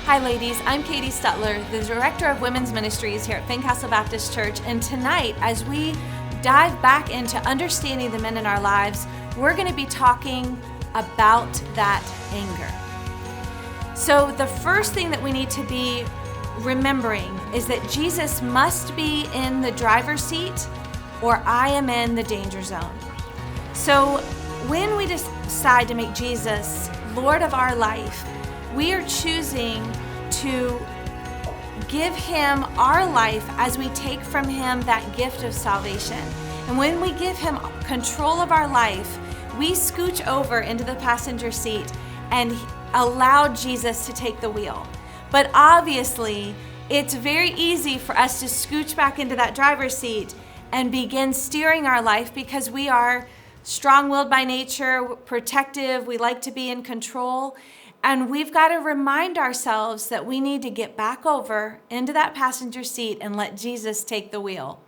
Hi ladies, I'm Katie Stutler, the Director of Women's Ministries here at Fincastle Baptist Church, and tonight as we dive back into understanding the men in our lives, we're going to be talking about that anger. So the first thing that we need to be remembering is that Jesus must be in the driver's seat or I am in the danger zone. So when we decide to make Jesus Lord of our life, we are choosing to give him our life as we take from him that gift of salvation. And when we give him control of our life, we scooch over into the passenger seat and allow Jesus to take the wheel. But obviously, it's very easy for us to scooch back into that driver's seat and begin steering our life because we are strong-willed by nature, protective, we like to be in control. And we've got to remind ourselves that we need to get back over into that passenger seat and let Jesus take the wheel.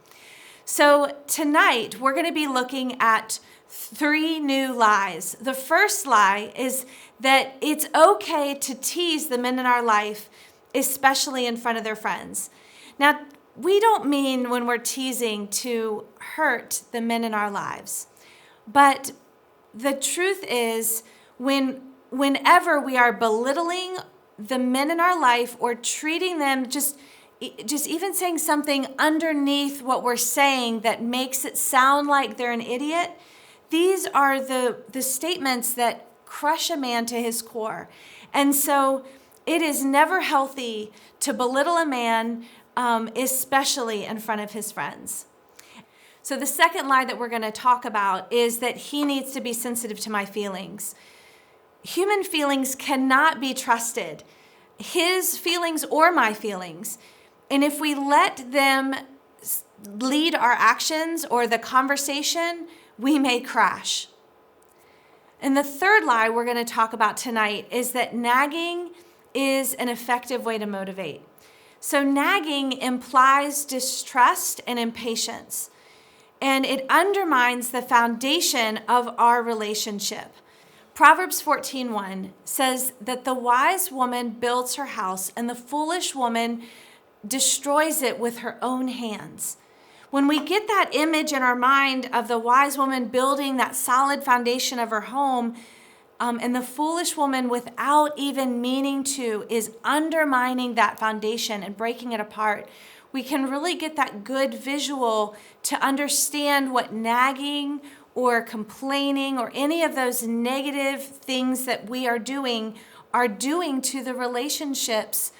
So tonight, we're going to be looking at 3 new lies. The first lie is that it's okay to tease the men in our life, especially in front of their friends. Now, we don't mean when we're teasing to hurt the men in our lives. But the truth is, whenever we are belittling the men in our life or treating them, just even saying something underneath what we're saying that makes it sound like they're an idiot, these are the statements that crush a man to his core. And so it is never healthy to belittle a man, especially in front of his friends. So the second lie that we're going to talk about is that he needs to be sensitive to my feelings. Human feelings cannot be trusted, his feelings or my feelings. And if we let them lead our actions or the conversation, we may crash. And the third lie we're going to talk about tonight is that nagging is an effective way to motivate. So nagging implies distrust and impatience, and it undermines the foundation of our relationship. Proverbs 14:1 says that the wise woman builds her house and the foolish woman destroys it with her own hands. When we get that image in our mind of the wise woman building that solid foundation of her home, and the foolish woman, without even meaning to, is undermining that foundation and breaking it apart, we can really get that good visual to understand what nagging or complaining or any of those negative things that we are doing to the relationships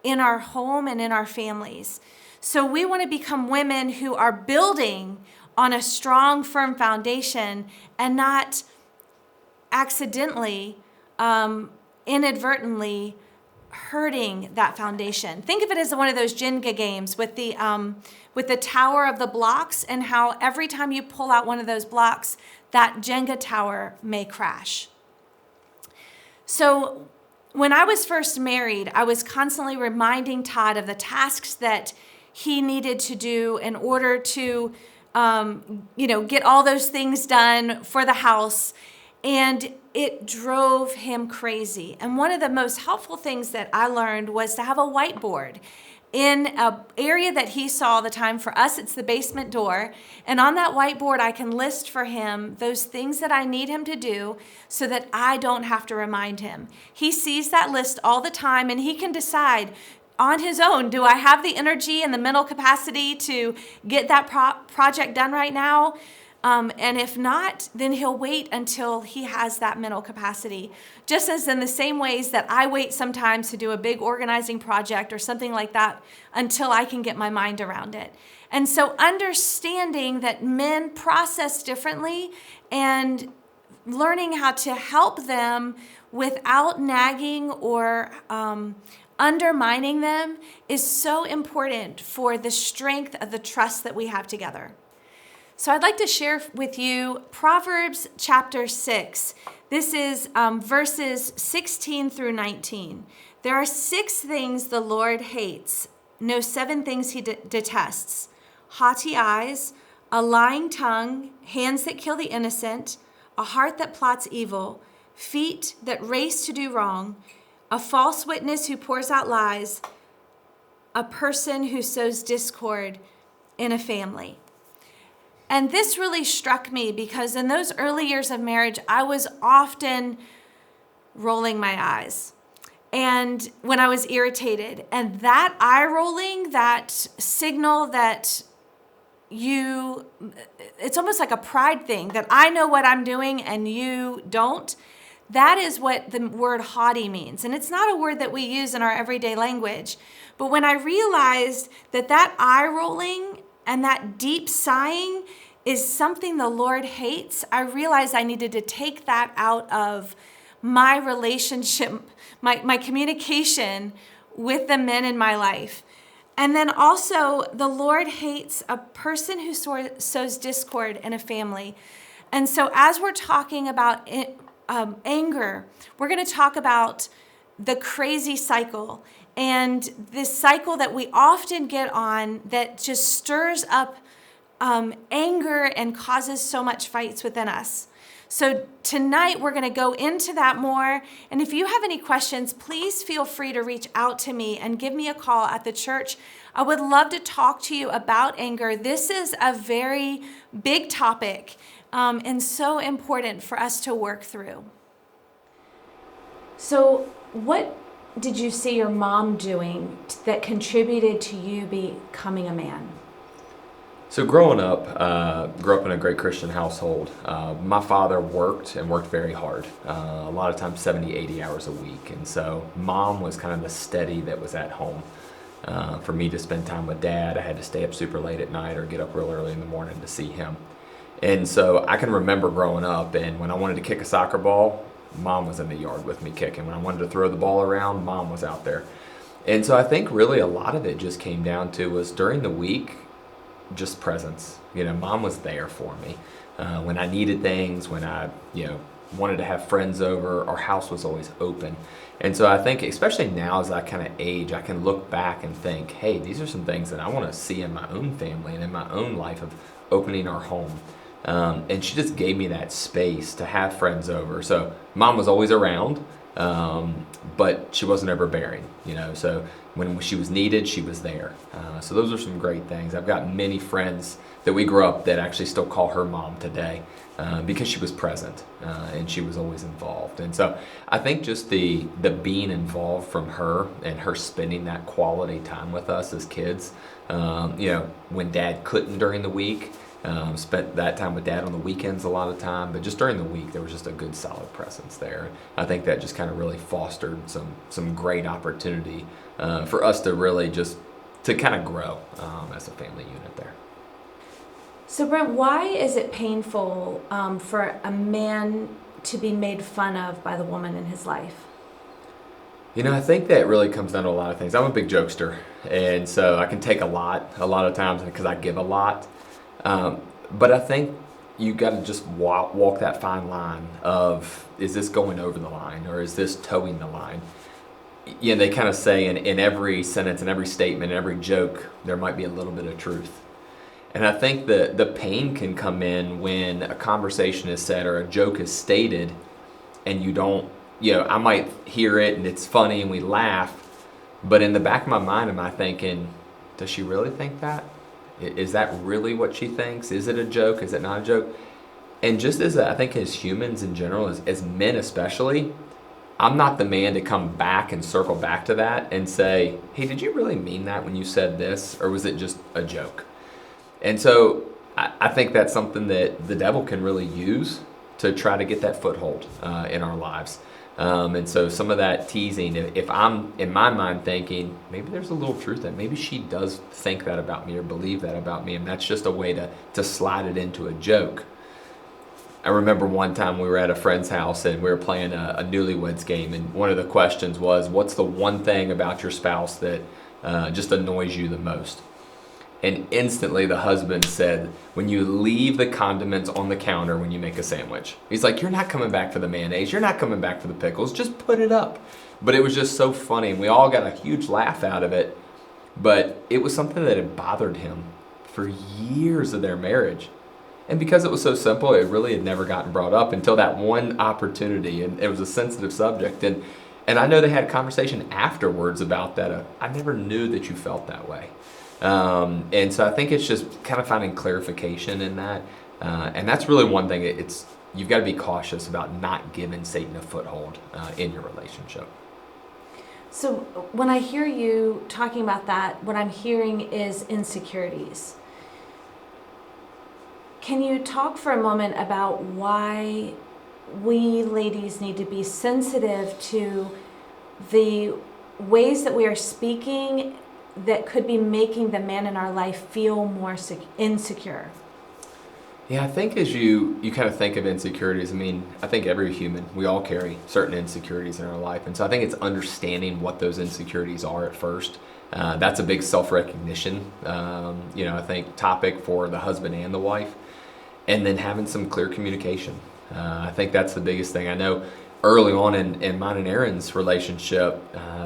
in our home and in our families. So we want to become women who are building on a strong, firm foundation and not accidentally, inadvertently hurting that foundation. Think of it as one of those Jenga games with the tower of the blocks, and how every time you pull out one of those blocks, that Jenga tower may crash. So when I was first married, I was constantly reminding Todd of the tasks that he needed to do in order to, get all those things done for the house. And it drove him crazy. And one of the most helpful things that I learned was to have a whiteboard in an area that he saw all the time. For us, it's the basement door. And on that whiteboard, I can list for him those things that I need him to do so that I don't have to remind him. He sees that list all the time, and he can decide on his own, do I have the energy and the mental capacity to get that project done right now? And if not, then he'll wait until he has that mental capacity. Just as in the same ways that I wait sometimes to do a big organizing project or something like that until I can get my mind around it. And so understanding that men process differently and learning how to help them without nagging or undermining them is so important for the strength of the trust that we have together. So I'd like to share with you Proverbs chapter 6. This is verses 16 through 19. There are 6 things the Lord hates. No, 7 things he detests. Haughty eyes, a lying tongue, hands that kill the innocent, a heart that plots evil, feet that race to do wrong, a false witness who pours out lies, a person who sows discord in a family. And this really struck me because in those early years of marriage, I was often rolling my eyes. And when I was irritated, and that eye rolling, that signal that it's almost like a pride thing, that I know what I'm doing and you don't. That is what the word haughty means. And it's not a word that we use in our everyday language. But when I realized that eye rolling and that deep sighing is something the Lord hates, I realized I needed to take that out of my relationship, my communication with the men in my life. And then also, the Lord hates a person who sows discord in a family. And so as we're talking about anger, we're going to talk about the crazy cycle and this cycle that we often get on that just stirs up anger and causes so much fights within us. So tonight we're going to go into that more. And if you have any questions, please feel free to reach out to me and give me a call at the church. I would love to talk to you about anger. This is a very big topic and so important for us to work through. So what did you see your mom doing that contributed to you becoming a man? So growing up, grew up in a great Christian household. My father worked very hard, a lot of times 70, 80 hours a week. And so mom was kind of the steady that was at home. For me to spend time with dad, I had to stay up super late at night or get up real early in the morning to see him. And so I can remember growing up, and when I wanted to kick a soccer ball, mom was in the yard with me kicking. When I wanted to throw the ball around, mom was out there. And so I think really a lot of it just came down to was during the week, just presence. Mom was there for me. When I needed things, when I, wanted to have friends over, our house was always open. And so I think, especially now as I kind of age, I can look back and think, hey, these are some things that I want to see in my own family and in my own life of opening our home. And she just gave me that space to have friends over. So mom was always around, but she wasn't overbearing, so when she was needed, she was there. So those are some great things. I've got many friends that we grew up that actually still call her mom today because she was present and she was always involved. And so I think just the being involved from her and her spending that quality time with us as kids, when dad couldn't during the week, spent that time with dad on the weekends a lot of time, but just during the week there was just a good solid presence there. I think that just kind of really fostered some great opportunity for us to really just to kind of grow as a family unit there. So Brent, why is it painful for a man to be made fun of by the woman in his life? I think that really comes down to a lot of things. I'm a big jokester, and so I can take a lot of times because I give a lot. But I think you got to just walk that fine line of, is this going over the line or is this towing the line? They kind of say in every sentence, in every statement, in every joke, there might be a little bit of truth. And I think the pain can come in when a conversation is said or a joke is stated and you don't, I might hear it and it's funny and we laugh, but in the back of my mind, am I thinking, does she really think that? Is that really what she thinks? Is it a joke? Is it not a joke? And just I think as humans in general, as men especially, I'm not the man to come back and circle back to that and say, hey, did you really mean that when you said this? Or was it just a joke? And so I think that's something that the devil can really use to try to get that foothold in our lives. And so some of that teasing, if I'm in my mind thinking, maybe there's a little truth that maybe she does think that about me or believe that about me, and that's just a way to slide it into a joke. I remember one time we were at a friend's house and we were playing a newlyweds game, and one of the questions was, what's the one thing about your spouse that just annoys you the most? And instantly the husband said, when you leave the condiments on the counter when you make a sandwich. He's like, you're not coming back for the mayonnaise. You're not coming back for the pickles. Just put it up. But it was just so funny. And we all got a huge laugh out of it. But it was something that had bothered him for years of their marriage. And because it was so simple, it really had never gotten brought up until that one opportunity. And it was a sensitive subject. And And I know they had a conversation afterwards about that. I never knew that you felt that way. And so I think it's just kind of finding clarification in that. And that's really one thing. You've got to be cautious about not giving Satan a foothold in your relationship. So when I hear you talking about that, what I'm hearing is insecurities. Can you talk for a moment about why we ladies need to be sensitive to the ways that we are speaking that could be making the man in our life feel more insecure? Yeah, I think as you kind of think of insecurities, I think every human, we all carry certain insecurities in our life. And so I think it's understanding what those insecurities are at first. That's a big self-recognition, I think topic for the husband and the wife. And then having some clear communication. I think that's the biggest thing. I know early on in mine and Erin's relationship,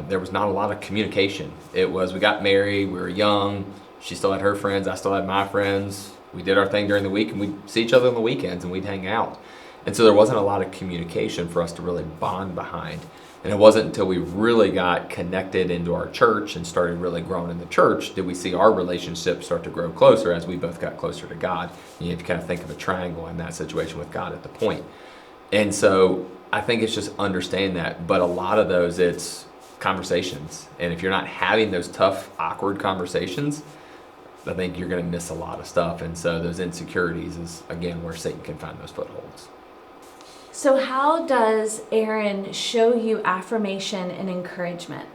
there was not a lot of communication. It was, we got married, we were young, she still had her friends, I still had my friends. We did our thing during the week, and we'd see each other on the weekends, and we'd hang out. And so there wasn't a lot of communication for us to really bond behind. And it wasn't until we really got connected into our church and started really growing in the church did we see our relationship start to grow closer as we both got closer to God. You have to kind of think of a triangle in that situation with God at the point. And so I think it's just understanding that. But a lot of those, it's conversations. And if you're not having those tough, awkward conversations, I think you're going to miss a lot of stuff. And so those insecurities is, again, where Satan can find those footholds. So how does Erin show you affirmation and encouragement?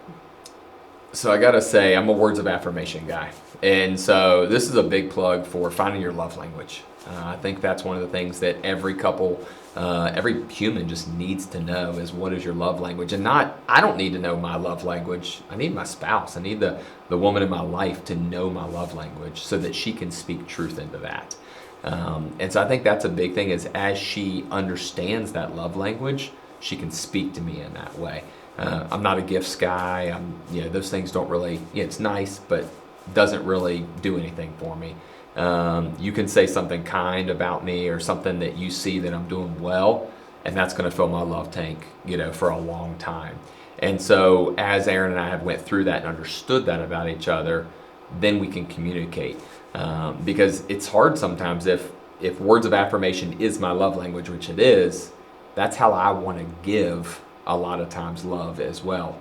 So I got to say, I'm a words of affirmation guy. And so this is a big plug for finding your love language. I think that's one of the things that every couple, every human just needs to know is, what is your love language? And I don't need to know my love language. I need my spouse. I need the woman in my life to know my love language so that she can speak truth into that. And so I think that's a big thing, is as she understands that love language, she can speak to me in that way. I'm not a gifts guy. Those things don't really, it's nice, but doesn't really do anything for me. You can say something kind about me or something that you see that I'm doing well, and that's going to fill my love tank, for a long time. And so as Erin and I have went through that and understood that about each other, then we can communicate. Because it's hard sometimes if words of affirmation is my love language, which it is, that's how I want to give a lot of times love as well.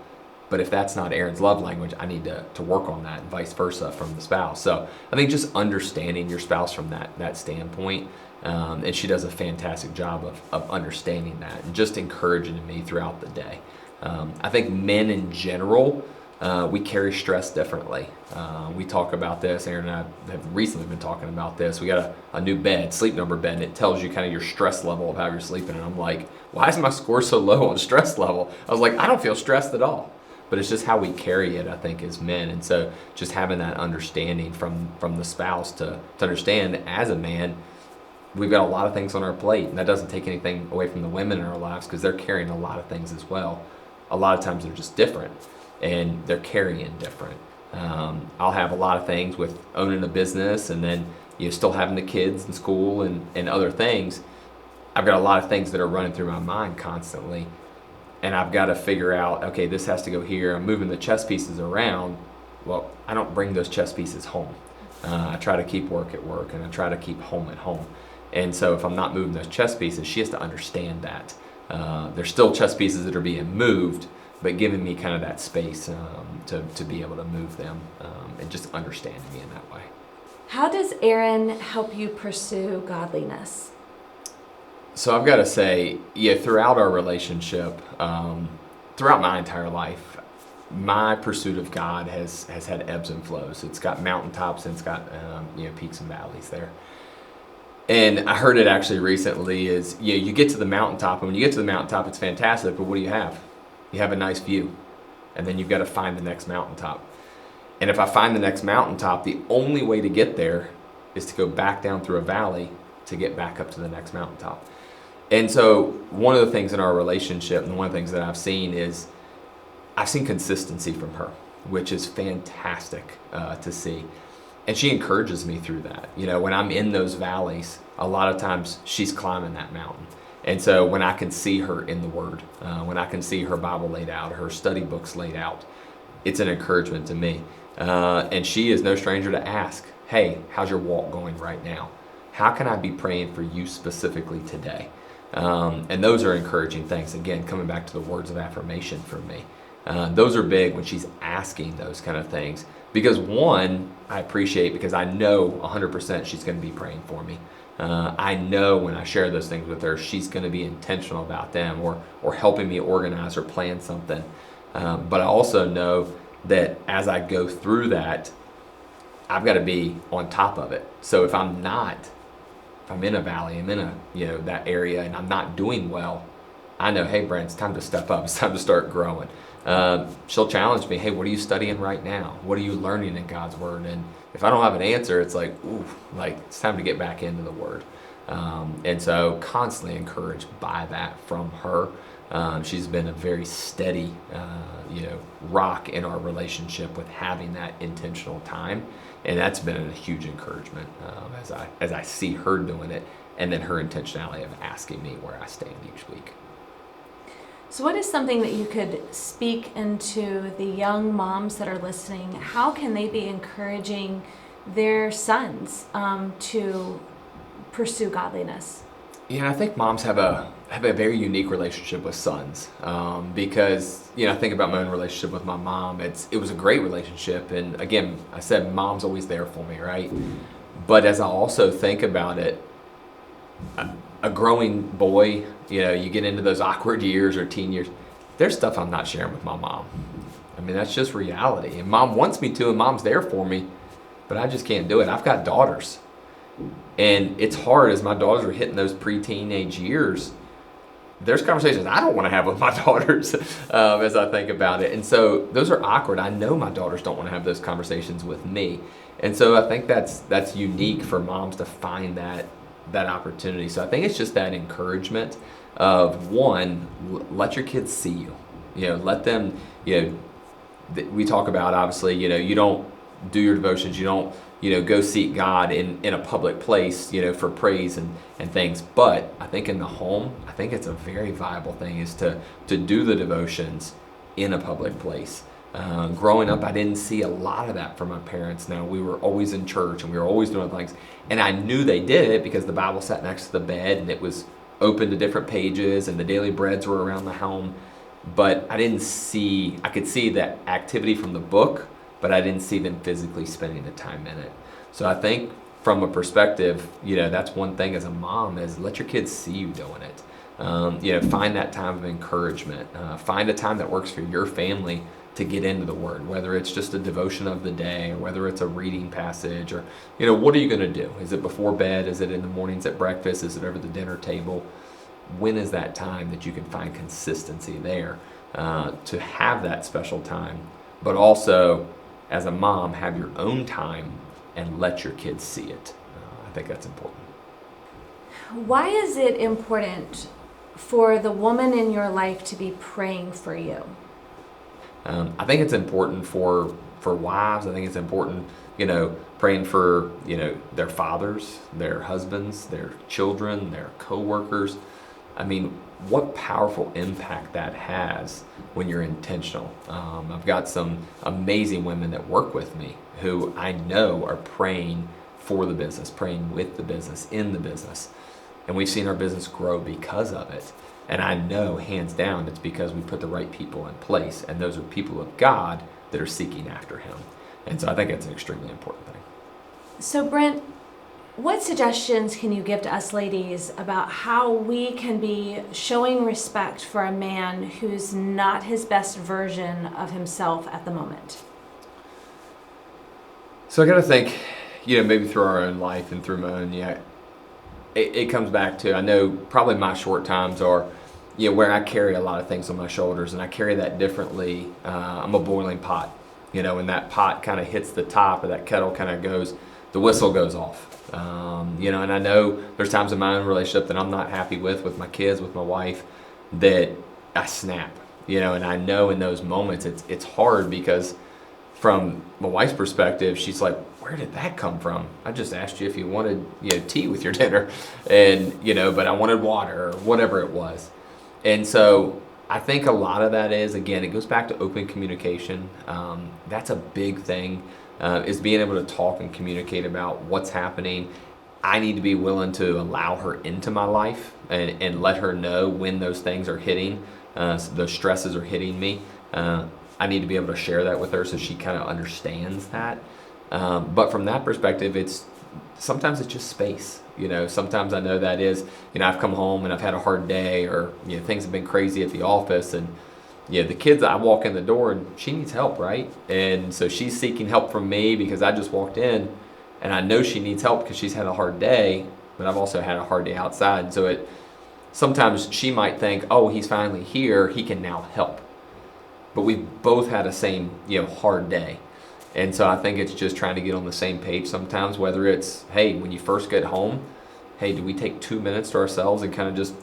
But if that's not Erin's love language, I need to work on that, and vice versa from the spouse. So I think just understanding your spouse from that standpoint, and she does a fantastic job of understanding that and just encouraging me throughout the day. I think men in general, we carry stress differently. We talk about this. Erin and I have recently been talking about this. We got a new bed, sleep number bed, and it tells you kind of your stress level of how you're sleeping. And I'm like, why is my score so low on stress level? I was like, I don't feel stressed at all. But it's just how we carry it, I think, as men. And so just having that understanding from the spouse to understand, as a man, we've got a lot of things on our plate. And that doesn't take anything away from the women in our lives, because they're carrying a lot of things as well. A lot of times they're just different, and they're carrying different. I'll have a lot of things with owning a business, and then still having the kids in school and other things. I've got a lot of things that are running through my mind constantly. And I've got to figure out, okay, this has to go here. I'm moving the chess pieces around. Well, I don't bring those chess pieces home. I try to keep work at work, and I try to keep home at home. And so if I'm not moving those chess pieces, she has to understand that. There's still chess pieces that are being moved, but giving me kind of that space to be able to move them, and just understanding me in that way. How does Erin help you pursue godliness? So I've got to say, throughout our relationship, throughout my entire life, my pursuit of God has had ebbs and flows. It's got mountaintops, and it's got peaks and valleys there. And I heard it actually recently is, you get to the mountaintop, and when you get to the mountaintop, it's fantastic, but what do you have? You have a nice view, and then you've got to find the next mountaintop. And if I find the next mountaintop, the only way to get there is to go back down through a valley to get back up to the next mountaintop. And so one of the things in our relationship, and one of the things that I've seen is, I've seen consistency from her, which is fantastic to see. And she encourages me through that. When I'm in those valleys, a lot of times she's climbing that mountain. And so when I can see her in the Word, when I can see her Bible laid out, her study books laid out, it's an encouragement to me. And she is no stranger to ask, hey, how's your walk going right now? How can I be praying for you specifically today? And those are encouraging things. Again, coming back to the words of affirmation for me. Those are big when she's asking those kind of things. Because one, I appreciate because I know 100% she's going to be praying for me. I know when I share those things with her, she's going to be intentional about them or helping me organize or plan something. But I also know that as I go through that, I've got to be on top of it. So if I'm in a valley, I'm in that area and I'm not doing well, I know, hey, Brent, it's time to step up. It's time to start growing. She'll challenge me, hey, what are you studying right now? What are you learning in God's Word? And if I don't have an answer, it's like, ooh, like it's time to get back into the Word. And so constantly encouraged by that from her. She's been a very steady, rock in our relationship with having that intentional time. And that's been a huge encouragement as I see her doing it, and then her intentionality of asking me where I stand each week. So what is something that you could speak into the young moms that are listening? How can they be encouraging their sons to pursue godliness? Yeah, I think moms have a very unique relationship with sons because I think about my own relationship with my mom. It was a great relationship, and again, I said mom's always there for me, right? But as I also think about it, a growing boy, you get into those awkward years or teen years, there's stuff I'm not sharing with my mom. I mean, that's just reality. And mom wants me to, and mom's there for me, but I just can't do it. I've got daughters. And it's hard as my daughters are hitting those pre-teenage years. There's conversations I don't want to have with my daughters as I think about it. And so those are awkward. I know my daughters don't want to have those conversations with me. And so I think that's unique for moms to find that opportunity. So I think it's just that encouragement of, one, let your kids see you. Let them, we talk about, obviously, you don't do your devotions, you don't, go seek God in a public place, for praise and things. But I think in the home, I think it's a very viable thing is to do the devotions in a public place. Growing up, I didn't see a lot of that from my parents. Now, we were always in church and we were always doing things. And I knew they did it because the Bible sat next to the bed and it was open to different pages and the daily breads were around the home. But I could see that activity from the book, but I didn't see them physically spending the time in it. So I think from a perspective, that's one thing as a mom is let your kids see you doing it. Find that time of encouragement. Find a time that works for your family to get into the Word, whether it's just a devotion of the day or whether it's a reading passage or, what are you going to do? Is it before bed? Is it in the mornings at breakfast? Is it over the dinner table? When is that time that you can find consistency there to have that special time, but also as a mom, have your own time and let your kids see it. I think that's important. Why is it important for the woman in your life to be praying for you? I think it's important for wives. I think it's important, praying for, their fathers, their husbands, their children, their co-workers. I mean, what powerful impact that has when you're intentional. I've got some amazing women that work with me who I know are praying for the business, praying with the business, in the business. And we've seen our business grow because of it. And I know, hands down, it's because we put the right people in place. And those are people of God that are seeking after Him. And so I think it's an extremely important thing. So, Brent, what suggestions can you give to us ladies about how we can be showing respect for a man who's not his best version of himself at the moment? So I got to think, maybe through our own life and through my own, it comes back to, I know probably my short times are, where I carry a lot of things on my shoulders and I carry that differently. I'm a boiling pot, when that pot kind of hits the top or that kettle kind of goes, the whistle goes off. And I know there's times in my own relationship that I'm not happy with my kids, with my wife, that I snap, and I know in those moments it's hard because from my wife's perspective, she's like, where did that come from? I just asked you if you wanted, tea with your dinner, and, but I wanted water or whatever it was. And so I think a lot of that is, again, it goes back to open communication. That's a big thing, is being able to talk and communicate about what's happening. I need to be willing to allow her into my life and let her know when those things are hitting, those stresses are hitting me. I need to be able to share that with her so she kind of understands that. But from that perspective, sometimes it's just space. Sometimes I know that is, I've come home and I've had a hard day, or, things have been crazy at the office, and, the kids, I walk in the door and she needs help, right? And so she's seeking help from me because I just walked in, and I know she needs help because she's had a hard day, but I've also had a hard day outside. So sometimes she might think, oh, he's finally here, he can now help. But we've both had the same, hard day. And so I think it's just trying to get on the same page sometimes, whether it's, hey, when you first get home, hey, do we take 2 minutes to ourselves and kind of just,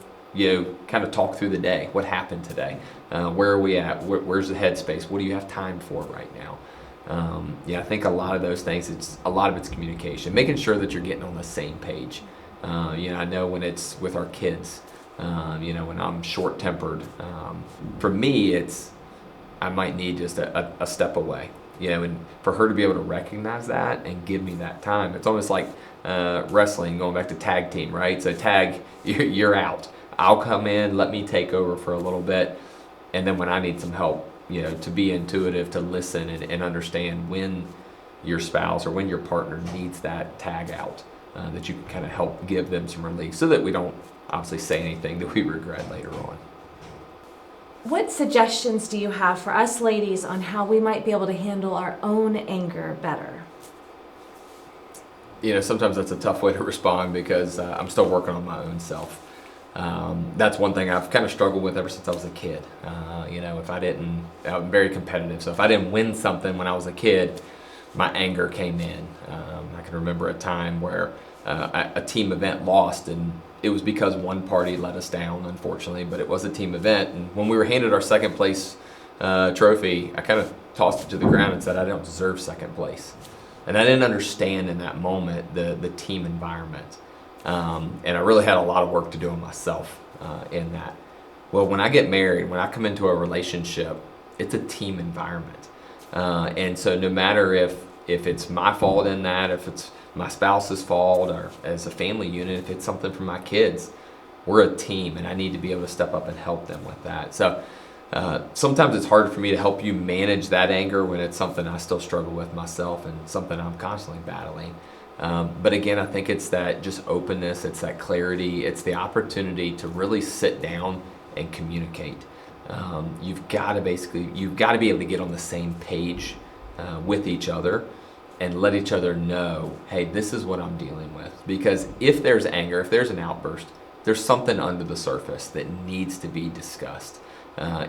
kind of talk through the day? What happened today? Where are we at? Where's the headspace? What do you have time for right now? I think a lot of those things, a lot of it's communication, making sure that you're getting on the same page. I know when it's with our kids, when I'm short-tempered, for me, I might need just a step away, and for her to be able to recognize that and give me that time. It's almost like wrestling, going back to tag team, right? So tag, you're out. I'll come in, let me take over for a little bit, and then when I need some help, to be intuitive, to listen and understand when your spouse or when your partner needs that tag out, that you can kind of help give them some relief so that we don't obviously say anything that we regret later on. What suggestions do you have for us ladies on how we might be able to handle our own anger better? Sometimes that's a tough way to respond because I'm still working on my own self. That's one thing I've kind of struggled with ever since I was a kid. I'm very competitive. So if I didn't win something when I was a kid, my anger came in. I can remember a time where a team event lost, and it was because one party let us down, unfortunately, but it was a team event. And when we were handed our second place trophy, I kind of tossed it to the ground and said, I don't deserve second place. And I didn't understand in that moment the team environment. And I really had a lot of work to do on myself in that. Well, when I get married, when I come into a relationship, it's a team environment. And so no matter if it's my fault in that, if it's my spouse's fault, or as a family unit, if it's something for my kids, we're a team, and I need to be able to step up and help them with that. So sometimes it's hard for me to help you manage that anger when it's something I still struggle with myself and something I'm constantly battling. But again, I think it's that just openness, it's that clarity, it's the opportunity to really sit down and communicate. You've got to be able to get on the same page with each other and let each other know, hey, this is what I'm dealing with. Because if there's anger, if there's an outburst, there's something under the surface that needs to be discussed.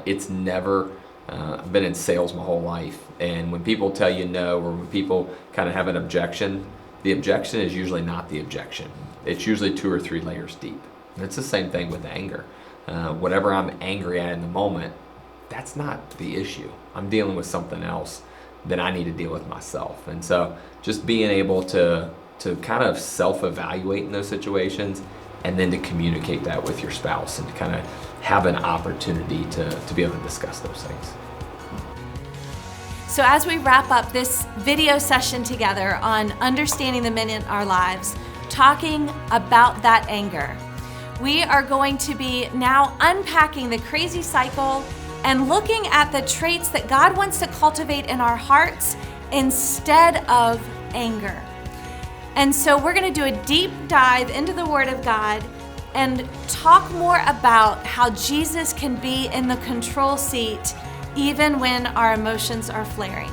It's never, I've been in sales my whole life, and when people tell you no, or when people kind of have an objection, the objection is usually not the objection. It's usually 2 or 3 layers deep. And it's the same thing with anger. Whatever I'm angry at in the moment, that's not the issue. I'm dealing with something else that I need to deal with myself. And so just being able to kind of self-evaluate in those situations, and then to communicate that with your spouse and to kind of have an opportunity to be able to discuss those things. So as we wrap up this video session together on understanding the men in our lives, talking about that anger, we are going to be now unpacking the crazy cycle and looking at the traits that God wants to cultivate in our hearts instead of anger. And so we're going to do a deep dive into the Word of God and talk more about how Jesus can be in the control seat even when our emotions are flaring.